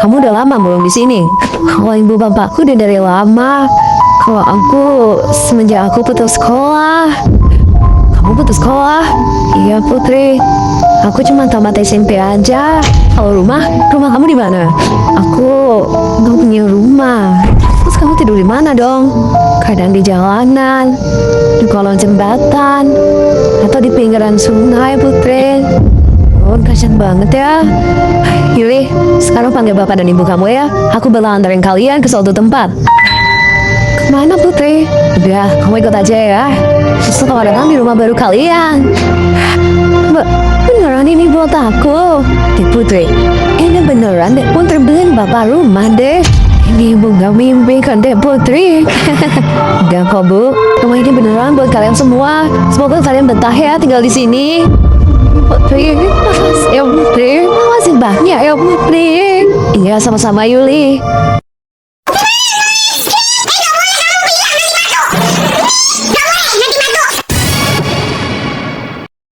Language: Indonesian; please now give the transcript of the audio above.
kamu udah lama belum di sini? Kalau ibu bapakku udah dari lama. Kalau aku semenjak aku putus sekolah. Kamu putus sekolah? Iya Putri. Aku cuma tamat SMP aja. Kalau rumah kamu di mana? Aku nggak punya rumah. Terus kamu tidur di mana dong? Kadang di jalanan, di kolong jembatan, atau di pinggiran sungai, Putri. Oh, kasian banget ya. Yuli, sekarang panggil bapak dan ibu kamu ya. Aku bakal anterin kalian ke suatu tempat. Kemana Putri? Udah, kamu ikut aja ya. Selamat datang di rumah baru kalian. Beneran ini buat aku? Putri, ini beneran deh. Putri beliin bapak rumah deh. Ini ibu gak mimpi kan deh Putri. Enggak kok bu, rumah ini beneran buat kalian semua. Semoga kalian betah ya tinggal di sini. Putri, makasih ya Putri. Makasih banyak ya Putri. Iya sama-sama Yuli.